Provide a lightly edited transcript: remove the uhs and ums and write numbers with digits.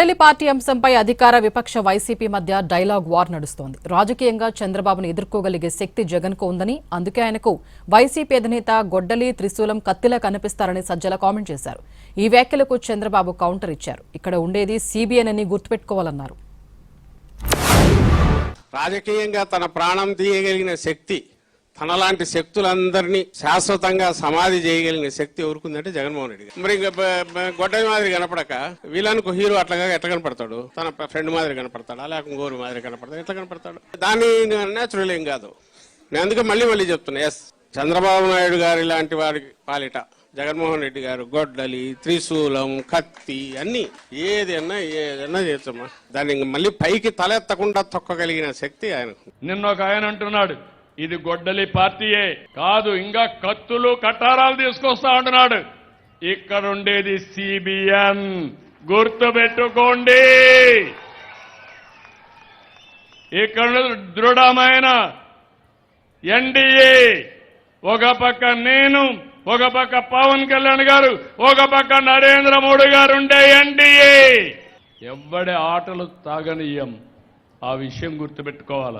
Delhi party అంశంపై అధికార విపక్ష వైసీపీ మధ్య డైలాగ్ వార్ నడుస్తోంది. రాజకీయంగా చంద్రబాబును ఎదుర్కోగలిగే శక్తి జగన్కు ఉందని, అందుకే ఆయనకు వైసీపీ అధినేత గొడ్డలి త్రిశూలం కత్తిలా కనిపిస్తారని సజ్జల కామెంట్ చేశారు. ఈ వ్యాఖ్యలకు చంద్రబాబు కౌంటర్ ఇచ్చారు. ఇక్కడ ఉండేది సీబీఐని గుర్తుపెట్టుకోవాలన్నారు. రాజకీయంగా తన ప్రాణం తీయగలిగిన శక్తి, తనలాంటి శక్తులందరినీ శాశ్వతంగా సమాధి చేయగలిగిన శక్తి ఎవరుకుందంటే జగన్మోహన్ రెడ్డి గారు. మరి గొడ్డలి మాదిరి కనపడక వీళ్ళకు హీరో అట్లాగా ఎట్లా కనపడతాడు? తన ఫ్రెండ్ మాదిరి కనపడతాడు, లేకపోతే గోరు మాదిరి కనపడతాడు, ఎట్లా కనపడతాడు? దాన్ని నేచురల్ ఏం కాదు. నేను అందుకే మళ్ళీ చెప్తున్నా, ఎస్, చంద్రబాబు నాయుడు గారి లాంటి వారి పాలిట జగన్మోహన్ రెడ్డి గారు గొడ్డలి, త్రిశూలం, కత్తి అన్ని ఏదైనా చేస్తామా, దాన్ని మళ్ళీ పైకి తలెత్తకుండా తొక్కగలిగిన శక్తి ఆయనకు. నిన్న ఒక ఆయన అంటున్నాడు, ఇది గొడ్డలి పార్టీయే కాదు, ఇంకా కత్తులు కటారాలు తీసుకొస్తా అంటున్నాడు. ఇక్కడ ఉండేది సిబిఎన్, గుర్తుపెట్టుకోండి. ఇక్కడ దృఢమైన ఎన్డీఏ, ఒక పక్క నేను, ఒక పక్క పవన్ కళ్యాణ్ గారు, ఒక పక్క నరేంద్ర మోడీ గారు ఉండే ఎన్డీఏ. ఎవ్వడి ఆటలు తాగనీయం, ఆ విషయం గుర్తుపెట్టుకోవాలి.